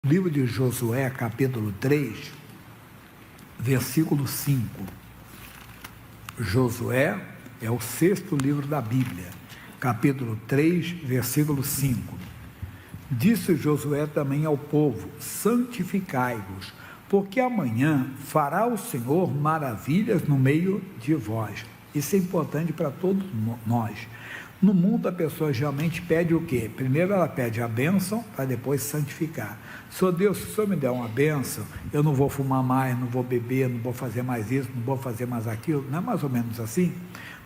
Livro de Josué, capítulo 3, versículo 5. Josué é o sexto livro da Bíblia, capítulo 3, versículo 5. Disse Josué também ao povo: santificai-vos, porque amanhã fará o Senhor maravilhas no meio de vós. Isso é importante para todos nós. No mundo a pessoa geralmente pede o quê? Primeiro ela pede a bênção para depois santificar. Senhor Deus, se o Senhor me der uma bênção, eu não vou fumar mais, não vou beber, não vou fazer mais isso, não vou fazer mais aquilo. Não é mais ou menos assim?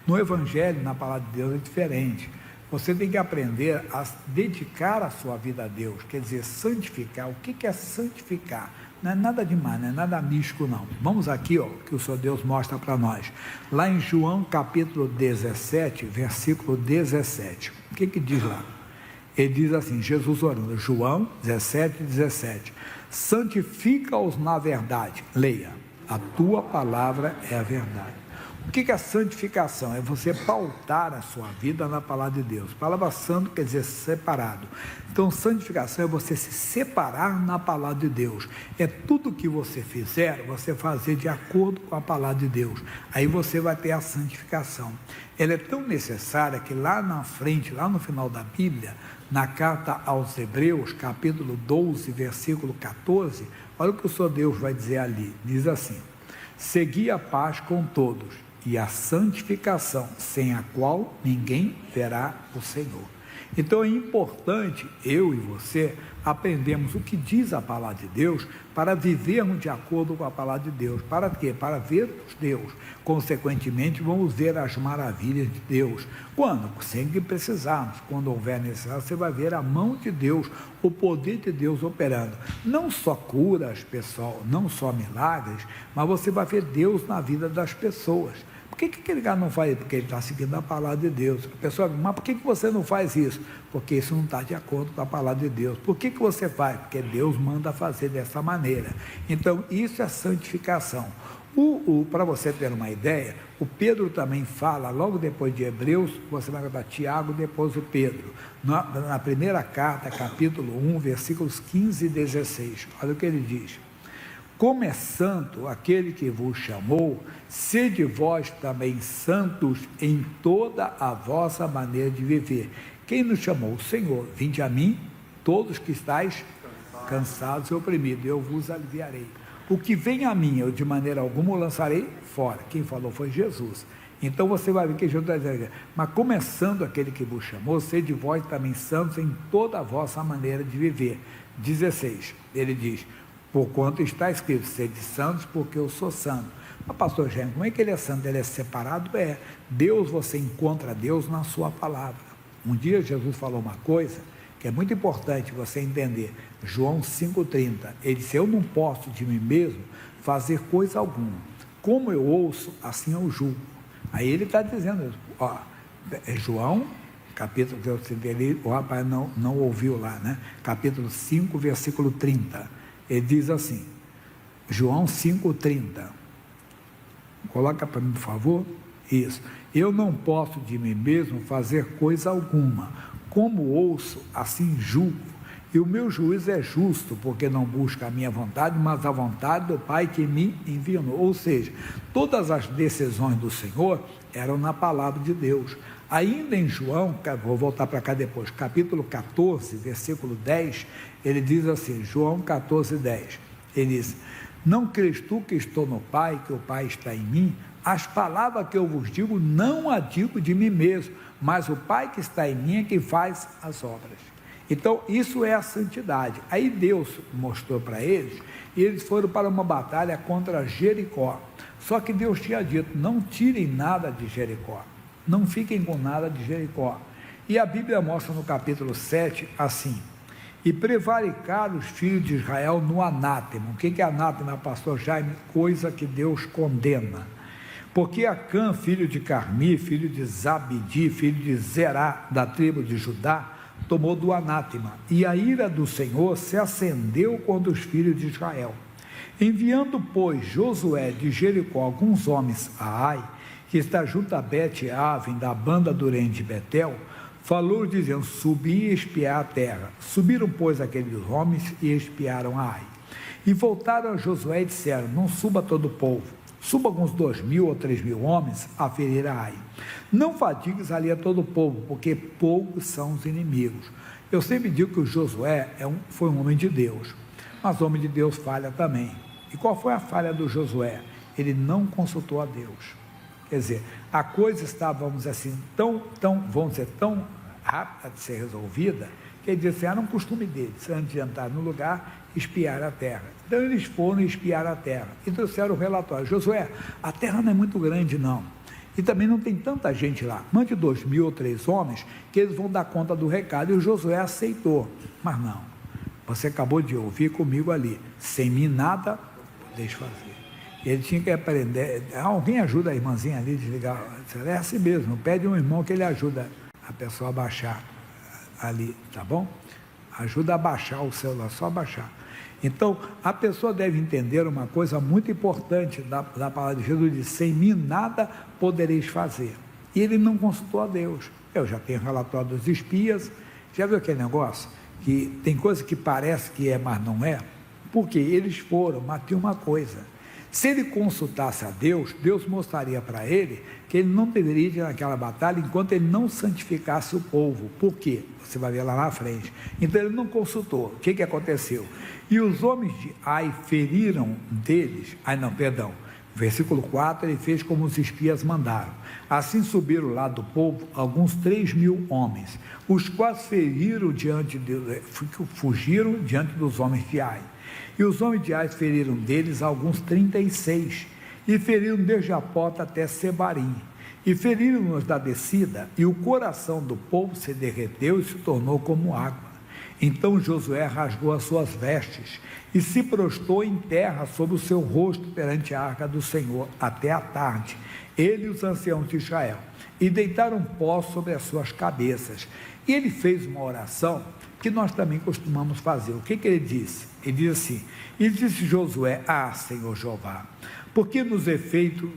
No Evangelho, na palavra de Deus, é diferente. Você tem que aprender a dedicar a sua vida a Deus, quer dizer, santificar. O que é santificar? Não é nada demais, não é nada místico não. Vamos aqui, que o Senhor Deus mostra para nós. Lá em João capítulo 17, versículo 17. O que diz lá? Ele diz assim, Jesus orando, João 17, 17. Santifica-os na verdade. Leia, a tua palavra é a verdade. O que é santificação? É você pautar a sua vida na palavra de Deus. A palavra santo quer dizer separado. Então, santificação é você se separar na palavra de Deus. É tudo que você fizer, você fazer de acordo com a palavra de Deus. Aí você vai ter a santificação. Ela é tão necessária que lá na frente, lá no final da Bíblia, na carta aos Hebreus, capítulo 12, versículo 14, olha o que o Senhor Deus vai dizer ali. Diz assim: segui a paz com todos e a santificação, sem a qual ninguém verá o Senhor. Então é importante, eu e você, aprendermos o que diz a palavra de Deus, para vivermos de acordo com a palavra de Deus. Para quê? Para vermos Deus. Consequentemente, vamos ver as maravilhas de Deus. Quando? Sem que precisarmos. Quando houver necessidade, você vai ver a mão de Deus, o poder de Deus operando. Não só curas, pessoal, não só milagres, mas você vai ver Deus na vida das pessoas. Por que aquele cara não faz isso? Porque ele está seguindo a palavra de Deus. A pessoa, mas por que você não faz isso? Porque isso não está de acordo com a palavra de Deus. Por que você faz? Porque Deus manda fazer dessa maneira. Então, isso é santificação. Para você ter uma ideia, o Pedro também fala, logo depois de Hebreus, você vai botar Tiago, depois o Pedro. Na primeira carta, capítulo 1, versículos 15 e 16. Olha o que ele diz. Como é santo aquele que vos chamou, sede vós também santos em toda a vossa maneira de viver. Quem nos chamou? O Senhor. Vinde a mim, todos que estáis cansados e oprimidos, eu vos aliviarei. O que vem a mim, eu de maneira alguma o lançarei fora. Quem falou foi Jesus. Então você vai ver que Jesus está dizendo, mas começando aquele que vos chamou, sede vós também santos em toda a vossa maneira de viver. 16, ele diz, porquanto está escrito, sede santos, porque eu sou santo. Mas pastor Jaime, como é que ele é santo? Ele é separado? Deus, você encontra Deus na sua palavra. Um dia Jesus falou uma coisa que é muito importante você entender. João 5,30, ele disse, eu não posso de mim mesmo fazer coisa alguma. Como eu ouço, assim eu julgo. Aí ele está dizendo, João, capítulo, o rapaz não ouviu lá, né? Capítulo 5, versículo 30. Ele diz assim, João 5,30, coloca para mim, por favor, isso, eu não posso de mim mesmo fazer coisa alguma, como ouço, assim julgo, e o meu juízo é justo, porque não busca a minha vontade, mas a vontade do Pai que me enviou. Ou seja, todas as decisões do Senhor eram na palavra de Deus. Ainda em João, vou voltar para cá depois, capítulo 14, versículo 10, ele diz assim, João 14, 10, ele diz, não crês tu que estou no Pai, que o Pai está em mim? As palavras que eu vos digo, não as digo de mim mesmo, mas o Pai que está em mim é quem faz as obras. Então, isso é a santidade. Aí Deus mostrou para eles, e eles foram para uma batalha contra Jericó. Só que Deus tinha dito, não tirem nada de Jericó. Não fiquem com nada de Jericó. E a Bíblia mostra no capítulo 7, assim, e prevaricaram os filhos de Israel no anátema. O que é anátema, pastor Jaime? Coisa que Deus condena. Porque Acã, filho de Carmi, filho de Zabidi, filho de Zerá, da tribo de Judá, tomou do anátema, e a ira do Senhor se acendeu contra os filhos de Israel. Enviando, pois, Josué de Jericó alguns homens a Ai, que está junto a Bet-Aven, da banda do Orém de Betel, Falou dizendo: subi e espiar a terra. Subiram, pois, aqueles homens e espiaram a Ai. E voltaram a Josué e disseram: não suba todo o povo, suba alguns 2.000 ou 3.000 homens a ferir a Ai. Não fatigues ali a todo o povo, porque poucos são os inimigos. Eu sempre digo que o Josué foi um homem de Deus, mas homem de Deus falha também. E qual foi a falha do Josué? Ele não consultou a Deus. Quer dizer, a coisa estava, vamos dizer assim, tão rápida de ser resolvida, que ele disse: era um costume deles, antes de entrar no lugar, espiar a terra. Então eles foram espiar a terra e trouxeram o relatório: Josué, a terra não é muito grande não, e também não tem tanta gente lá, mande 2.000 ou 3 homens, que eles vão dar conta do recado. E o Josué aceitou, mas não, você acabou de ouvir comigo ali: sem mim nada podeis fazer. Ele tinha que aprender. Alguém ajuda a irmãzinha ali a desligar? É assim mesmo, pede um irmão que ele ajuda a pessoa a baixar ali, tá bom? Ajuda a baixar o celular, só baixar. Então, a pessoa deve entender uma coisa muito importante da palavra de Jesus: diz: sem mim nada podereis fazer. E ele não consultou a Deus. Eu já tenho relatório dos espias. Já viu aquele negócio? Que tem coisa que parece que é, mas não é? Porque eles foram, mas tem uma coisa: se ele consultasse a Deus, Deus mostraria para ele que ele não deveria ir naquela batalha enquanto ele não santificasse o povo. Por quê? Você vai ver lá na frente. Então ele não consultou. O que aconteceu? E os homens de Ai feriram deles, versículo 4, ele fez como os espias mandaram. Assim subiram lá do povo alguns 3.000 homens, os quais fugiram diante dos homens de Ai. E os homens de Ai feriram deles alguns 36, e feriram desde a porta até Sebarim, e feriram-nos da descida, e o coração do povo se derreteu e se tornou como água. Então Josué rasgou as suas vestes, e se prostrou em terra sobre o seu rosto perante a arca do Senhor, até a tarde, ele e os anciãos de Israel, e deitaram pó sobre as suas cabeças. E ele fez uma oração que nós também costumamos fazer. O que ele disse? Ele diz assim: e disse Josué: Senhor Jeová, porque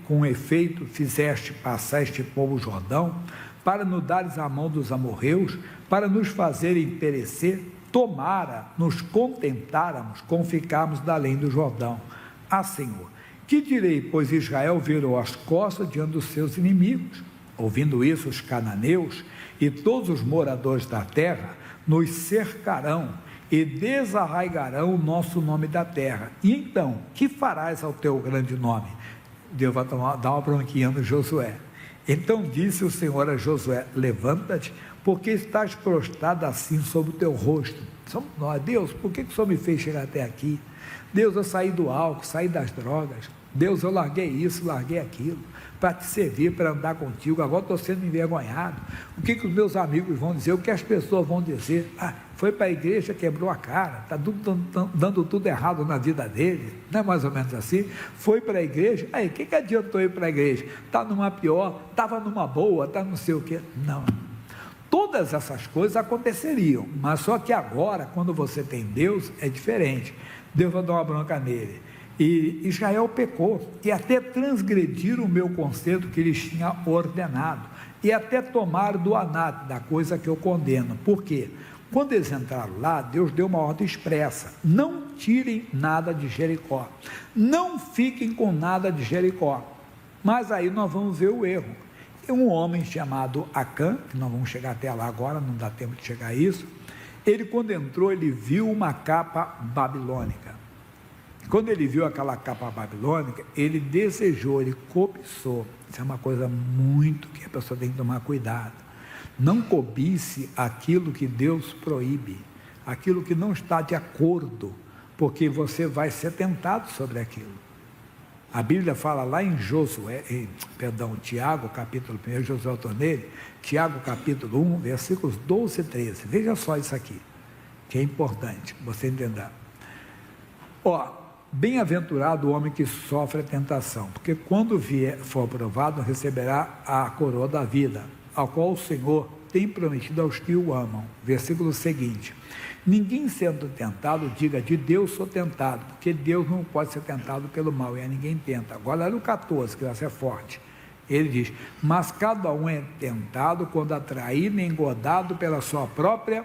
com efeito fizeste passar este povo Jordão, para nos dares a mão dos amorreus, para nos fazerem perecer? Tomara nos contentáramos com ficarmos da além do Jordão. Senhor, que direi, pois Israel virou as costas diante dos seus inimigos? Ouvindo isso, os cananeus e todos os moradores da terra nos cercarão e desarraigarão o nosso nome da terra. E então, que farás ao teu grande nome? Deus vai dar uma bronquinha no Josué. Então disse o Senhor a Josué: levanta-te, porque estás prostrado assim sobre o teu rosto. Somos nós. Deus, por que o Senhor me fez chegar até aqui? Deus, eu saí do álcool, saí das drogas. Deus, eu larguei isso, larguei aquilo, para te servir, para andar contigo. Agora estou sendo envergonhado. O que os meus amigos vão dizer? O que as pessoas vão dizer? Foi para a igreja, quebrou a cara, está dando tudo errado na vida dele. Não é mais ou menos assim? Foi para a igreja, o que adiantou ir para a igreja? Está numa pior, estava numa boa, está não sei o quê. Não. Todas essas coisas aconteceriam, mas só que agora, quando você tem Deus, é diferente. Deus vai dar uma bronca nele. E Israel pecou, e até transgrediram o meu conselho que lhes tinha ordenado, e até tomaram do Anat, da coisa que eu condeno. Por quê? Quando eles entraram lá, Deus deu uma ordem expressa: não tirem nada de Jericó, não fiquem com nada de Jericó. Mas aí nós vamos ver o erro. E um homem chamado Acã, que nós vamos chegar até lá agora, não dá tempo de chegar a isso, ele, quando entrou, ele viu uma capa babilônica. Quando ele viu aquela capa babilônica, ele desejou, ele cobiçou. Isso é uma coisa muito que a pessoa tem que tomar cuidado. Não cobice aquilo que Deus proíbe, aquilo que não está de acordo, porque você vai ser tentado sobre aquilo. A Bíblia fala lá em Tiago, capítulo 1, Josué estou nele, Tiago, capítulo 1, versículos 12 e 13. Veja só isso aqui, que é importante você entender. Bem-aventurado o homem que sofre a tentação, porque quando for provado, receberá a coroa da vida, ao qual o Senhor tem prometido aos que o amam. Versículo seguinte: ninguém sendo tentado, diga: de Deus sou tentado, porque Deus não pode ser tentado pelo mal, e a ninguém tenta. Agora olha o 14, que vai ser forte: Ele diz: mas cada um é tentado quando atraído e engodado pela sua própria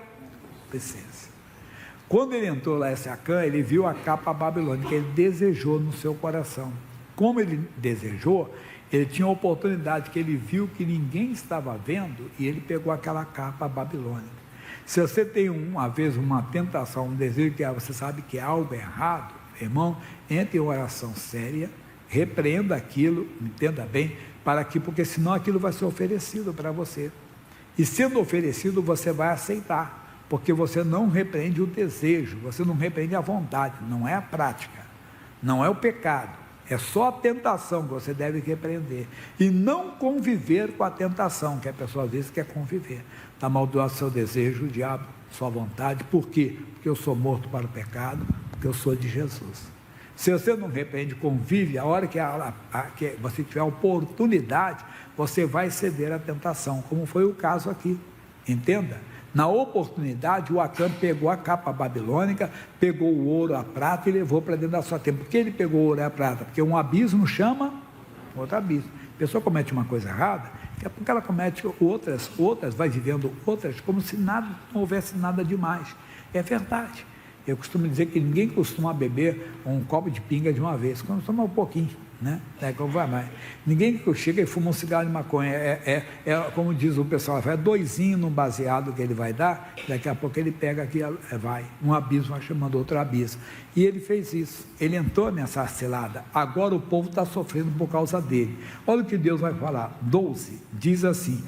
essência. Quando ele entrou lá em Acã, ele viu a capa babilônica, ele desejou no seu coração. Como ele desejou, ele tinha a oportunidade, que ele viu que ninguém estava vendo, e ele pegou aquela capa babilônica. Se você tem uma vez uma tentação, um desejo que você sabe que é algo errado, irmão, entre em oração séria, repreenda aquilo, entenda bem, porque senão aquilo vai ser oferecido para você. E sendo oferecido, você vai aceitar, porque você não repreende o desejo, você não repreende a vontade, não é a prática, não é o pecado, é só a tentação que você deve repreender, e não conviver com a tentação, que a pessoa às vezes quer conviver, está maldoando seu desejo, o diabo, sua vontade. Por quê? Porque eu sou morto para o pecado, porque eu sou de Jesus. Se você não repreende, convive, a hora que você tiver a oportunidade, você vai ceder à tentação, como foi o caso aqui, entenda? Na oportunidade, o Acã pegou a capa babilônica, pegou o ouro, a prata e levou para dentro da sua tenda. Por que ele pegou o ouro e a prata? Porque um abismo chama outro abismo. A pessoa comete uma coisa errada, daqui a pouco ela comete outras, vai vivendo outras, como se não houvesse nada demais. É verdade. Eu costumo dizer que ninguém costuma beber um copo de pinga de uma vez, quando toma um pouquinho, né? Como vai mais. Ninguém que chega e fuma um cigarro de maconha, como diz o pessoal, é doisinho no baseado que ele vai dar, daqui a pouco ele pega aqui, vai, um abismo vai chamando outro abismo. E ele fez isso, ele entrou nessa cilada, agora o povo está sofrendo por causa dele. Olha o que Deus vai falar, 12, diz assim: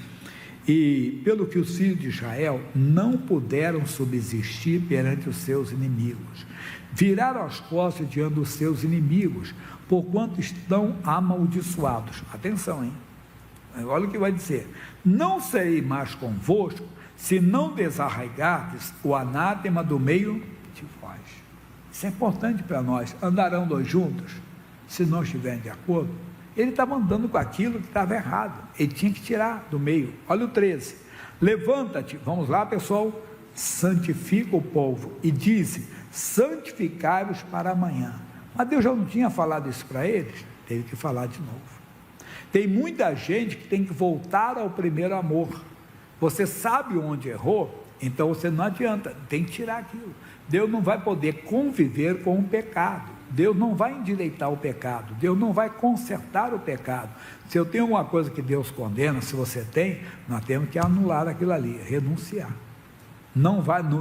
e pelo que os filhos de Israel não puderam subsistir perante os seus inimigos, viraram as costas diante dos seus inimigos, porquanto estão amaldiçoados. Atenção, hein? Olha o que vai dizer: não serei mais convosco, se não desarraigardes o anátema do meio de vós. Isso é importante para nós. Andarão dois juntos, se não estiverem de acordo? Ele estava andando com aquilo que estava errado, ele tinha que tirar do meio. Olha o 13: levanta-te, vamos lá pessoal, santifica o povo, e dize: santificai-vos para amanhã. Mas Deus já não tinha falado isso para eles? Teve que falar de novo. Tem muita gente que tem que voltar ao primeiro amor. Você sabe onde errou, então você não adianta, tem que tirar aquilo. Deus não vai poder conviver com o pecado, Deus não vai endireitar o pecado, Deus não vai consertar o pecado. Se eu tenho uma coisa que Deus condena, se você tem, nós temos que anular aquilo ali, renunciar.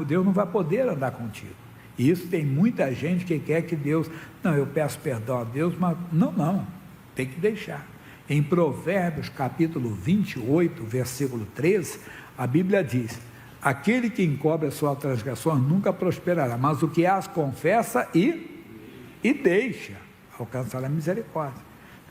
Deus não vai poder andar contigo. E isso tem muita gente que quer que Deus, não, eu peço perdão a Deus, mas não, tem que deixar. Em Provérbios capítulo 28, versículo 13, a Bíblia diz: aquele que encobre as suas transgressões nunca prosperará, mas o que as confessa e deixa, alcançará a misericórdia.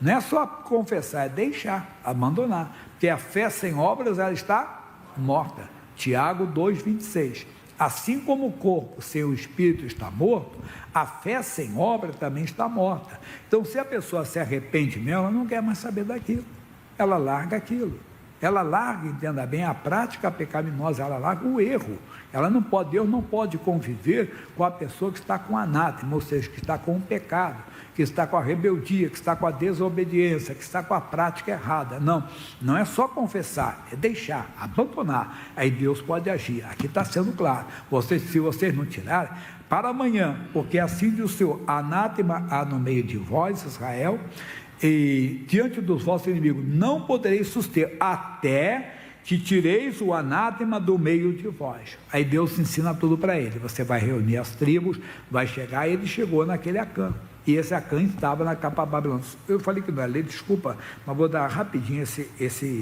Não é só confessar, é deixar, abandonar, porque a fé sem obras, ela está morta. Tiago 2,26. Assim como o corpo sem o espírito está morto, a fé sem obra também está morta. Então, se a pessoa se arrepende mesmo, ela não quer mais saber daquilo, ela larga aquilo, ela larga, entenda bem, a prática pecaminosa, ela larga o erro. Deus não pode conviver com a pessoa que está com anátema, ou seja, que está com o pecado, que está com a rebeldia, que está com a desobediência, que está com a prática errada. Não é só confessar, é deixar, abandonar, aí Deus pode agir. Aqui está sendo claro, se vocês não tirarem, para amanhã, porque assim diz o Senhor: anátema há no meio de vós, Israel, e diante dos vossos inimigos não podereis suster, até que tireis o anátema do meio de vós. Aí Deus ensina tudo para ele. Você vai reunir as tribos, vai chegar, e ele chegou naquele Acã, e esse Acã estava na capa babilônica. Eu falei que não é lei, desculpa, mas vou dar rapidinho esse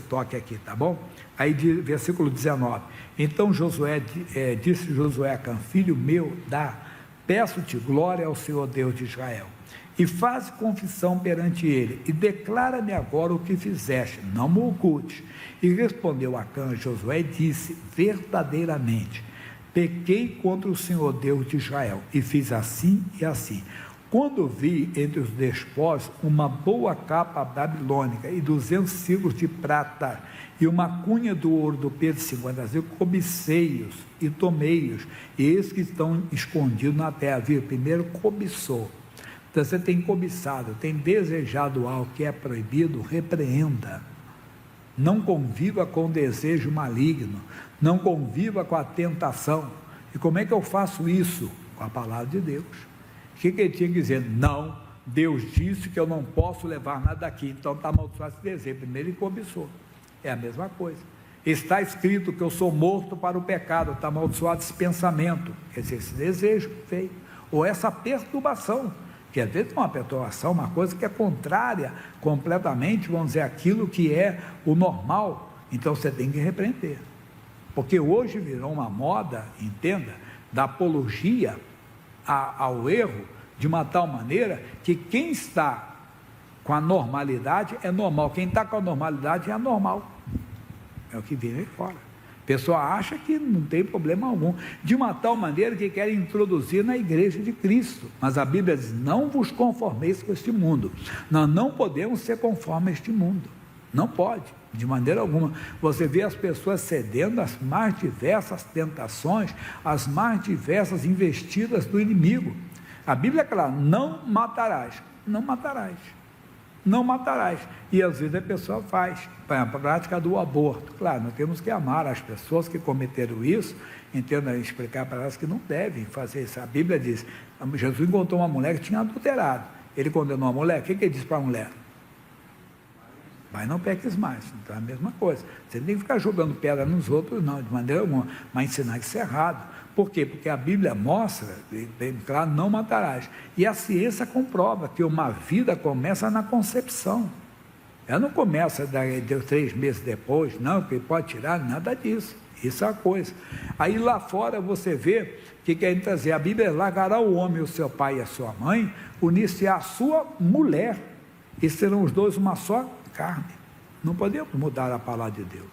toque aqui, tá bom? Aí versículo 19: então disse Josué a Acã: filho meu, peço-te glória ao Senhor Deus de Israel, e faz confissão perante ele, e declara-me agora o que fizeste, não me ocultes. E respondeu Acã a Josué e disse: verdadeiramente pequei contra o Senhor Deus de Israel, e fiz assim e assim. Quando vi entre os despojos uma boa capa babilônica e 200 ciclos de prata, e uma cunha do ouro do peso de 50 ciclos, cobicei-os e tomei-os, e eis que estão escondidos na terra. Viu? Primeiro cobiçou, Então você tem cobiçado, tem desejado algo que é proibido, repreenda. Não conviva com o desejo maligno, não conviva com a tentação. E como é que eu faço isso? Com a palavra de Deus. O que ele tinha que dizer? Não, Deus disse que eu não posso levar nada daqui, então está amaldiçoado esse desejo. Primeiro ele cobiçou. É a mesma coisa. Está escrito que eu sou morto para o pecado, está amaldiçoado esse pensamento, quer dizer, esse desejo veio, ou essa perturbação, que às vezes é uma perturbação, uma coisa que é contrária completamente, vamos dizer, aquilo que é o normal. Então você tem que repreender, porque hoje virou uma moda, entenda, da apologia ao erro, de uma tal maneira que quem está com a normalidade é normal, quem está com a normalidade é anormal, é o que vem aí fora. A pessoa acha que não tem problema algum, de uma tal maneira que querem introduzir na igreja de Cristo, mas a Bíblia diz, não vos conformeis com este mundo. Nós não podemos ser conformes a este mundo, não pode, de maneira alguma. Você vê as pessoas cedendo às mais diversas tentações, às mais diversas investidas do inimigo. A Bíblia é clara, não matarás, não matarás, não matarás, e às vezes a pessoa faz, para a prática do aborto. Claro, nós temos que amar as pessoas que cometeram isso, entenda, explicar para elas que não devem fazer isso. A Bíblia diz, Jesus encontrou uma mulher que tinha adulterado, ele condenou a mulher, o que ele disse para a mulher? Vai, não peques mais. Então é a mesma coisa, você não tem que ficar jogando pedra nos outros, não, de maneira alguma, mas ensinar isso é errado. Por quê? Porque a Bíblia mostra, bem claro, não matarás, e a ciência comprova que uma vida começa na concepção, ela não começa 3 meses depois, não, que pode tirar, nada disso, isso é a coisa. Aí lá fora você vê que quer trazer, a Bíblia largará o homem, o seu pai e a sua mãe, unir-se à sua mulher, e serão os dois uma só carne. Não podemos mudar a palavra de Deus.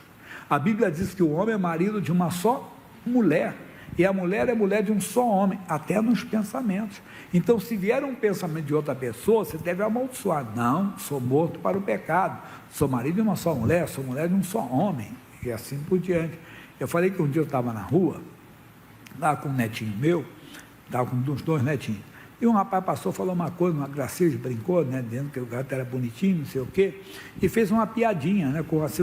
A Bíblia diz que o homem é marido de uma só mulher, e a mulher é mulher de um só homem, até nos pensamentos. Então, se vier um pensamento de outra pessoa, você deve amaldiçoar. Não, sou morto para o pecado, sou marido de uma só mulher, sou mulher de um só homem, e assim por diante. Eu falei que um dia eu estava na rua, estava com um netinho meu, estava com uns 2 netinhos, e um rapaz passou, falou uma coisa, uma gracinha, brincou, né, dizendo que o gato era bonitinho, não sei o quê, e fez uma piadinha, né, com, assim,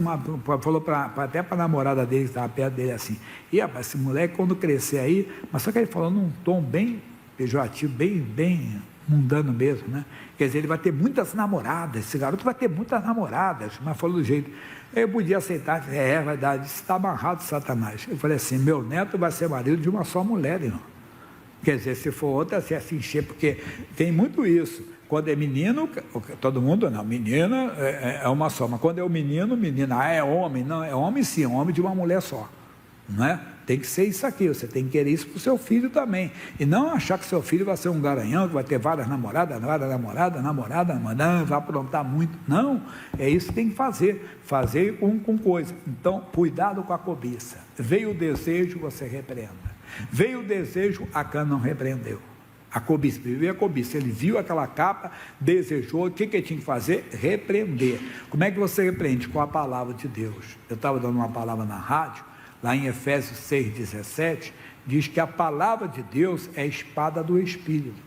falou até para a namorada dele, que estava perto dele, assim, e rapaz, esse moleque quando crescer aí, mas só que ele falou num tom bem pejorativo, bem mundano mesmo, né, quer dizer, ele vai ter muitas namoradas, esse garoto vai ter muitas namoradas, mas falou do jeito, eu podia aceitar, vai dar, está amarrado Satanás. Eu falei assim, meu neto vai ser marido de uma só mulher, irmão. Quer dizer, se for outra, se assim encher, porque tem muito isso. Quando é menino, todo mundo, não, menina é uma só, mas quando é o menino, menina, é homem, não, é homem sim, é homem de uma mulher só, não é? Tem que ser isso aqui, você tem que querer isso para o seu filho também, e não achar que seu filho vai ser um garanhão, que vai ter várias namoradas, vai aprontar muito, não, é isso que tem que fazer com coisa. Então, cuidado com a cobiça, veio o desejo, você repreenda. Veio o desejo, Acã não repreendeu. A cobiça, veio a cobiça, ele viu aquela capa, desejou, o que ele tinha que fazer? Repreender. Como é que você repreende? Com a palavra de Deus. Eu estava dando uma palavra na rádio, lá em Efésios 6,17, diz que a palavra de Deus é a espada do Espírito.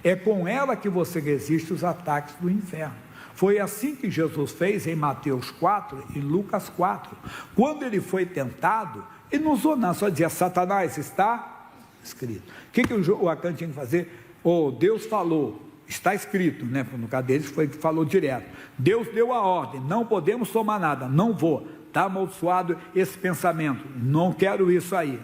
É com ela que você resiste os ataques do inferno. Foi assim que Jesus fez em Mateus 4 e Lucas 4. Quando ele foi tentado, ele não usou nada, só dizia, Satanás, está escrito. O que o Acã tinha que fazer? Deus falou, está escrito, né? No caso deles foi que falou direto. Deus deu a ordem, não podemos tomar nada, não vou. Está amaldiçoado esse pensamento, não quero isso aí.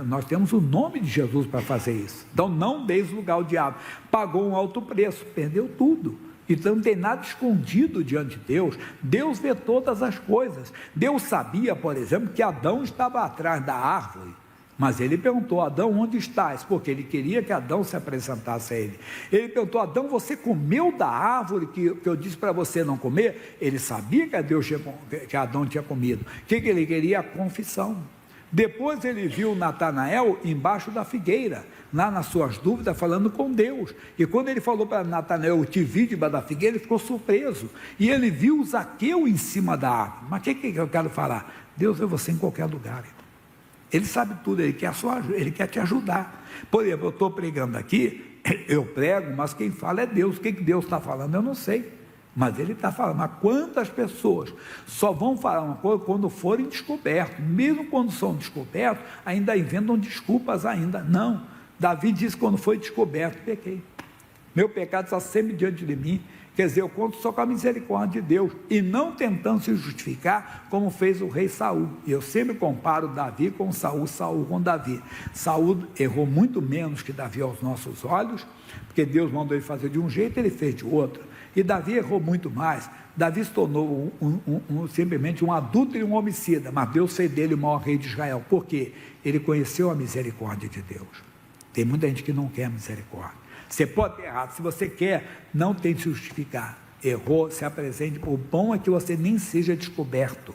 Nós temos o nome de Jesus para fazer isso. Então não deis lugar ao diabo. Pagou um alto preço, perdeu tudo. Então não tem nada escondido diante de Deus. Deus vê todas as coisas. Deus sabia, por exemplo, que Adão estava atrás da árvore, mas ele perguntou, Adão, onde estás? Porque ele queria que Adão se apresentasse a ele. Ele perguntou, Adão, você comeu da árvore que eu disse para você não comer? Ele sabia que Adão tinha comido. O que ele queria? A confissão. Depois ele viu Natanael embaixo da figueira, lá nas suas dúvidas, falando com Deus. E quando ele falou para Natanael, eu te vi debaixo da figueira, ele ficou surpreso. E ele viu Zaqueu em cima da árvore. Mas o que eu quero falar? Deus vê você em qualquer lugar. Ele sabe tudo, ele quer te ajudar. Por exemplo, eu estou pregando aqui, Eu prego, mas quem fala é Deus. O que Deus está falando eu não sei, mas Ele está falando. Mas quantas pessoas só vão falar uma coisa quando forem descobertos? Mesmo quando são descobertos, ainda inventam desculpas ainda. Não, Davi disse: quando foi descoberto, pequei, meu pecado está sempre diante de mim. Quer dizer, eu conto só com a misericórdia de Deus, e não tentando se justificar, como fez o rei Saul. E eu sempre comparo Davi com Saul, Saul com Davi. Saul errou muito menos que Davi aos nossos olhos, porque Deus mandou ele fazer de um jeito, ele fez de outro. E Davi errou muito mais. Davi se tornou simplesmente um adúltero e um homicida, mas Deus fez dele o maior rei de Israel. Por quê? Ele conheceu a misericórdia de Deus. Tem muita gente que não quer misericórdia. Você pode ter errado, se você quer, não tem que se justificar. Errou, se apresente. O bom é que você nem seja descoberto.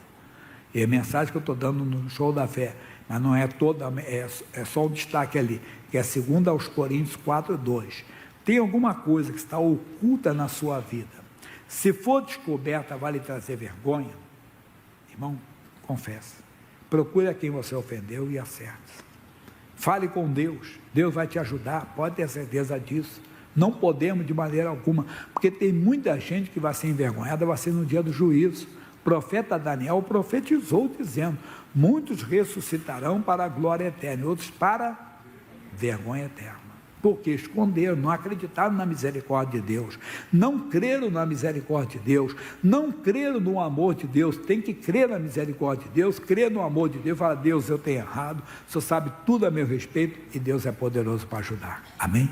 E a mensagem que eu estou dando no Show da Fé, mas não é toda, é só um destaque ali, que é 2 aos Coríntios 4:2. Tem alguma coisa que está oculta na sua vida, se for descoberta, vai lhe trazer vergonha? Irmão, confesse, procure a quem você ofendeu e acerte. Fale com Deus, Deus vai te ajudar, pode ter certeza disso. Não podemos de maneira alguma, porque tem muita gente que vai ser envergonhada, vai ser no dia do juízo. O profeta Daniel profetizou dizendo: muitos ressuscitarão para a glória eterna, outros para vergonha eterna. Porque esconderam, não acreditaram na misericórdia de Deus, não creram na misericórdia de Deus, não creram no amor de Deus. Tem que crer na misericórdia de Deus, crer no amor de Deus, falar: Deus, eu tenho errado, o Senhor sabe tudo a meu respeito, e Deus é poderoso para ajudar. Amém?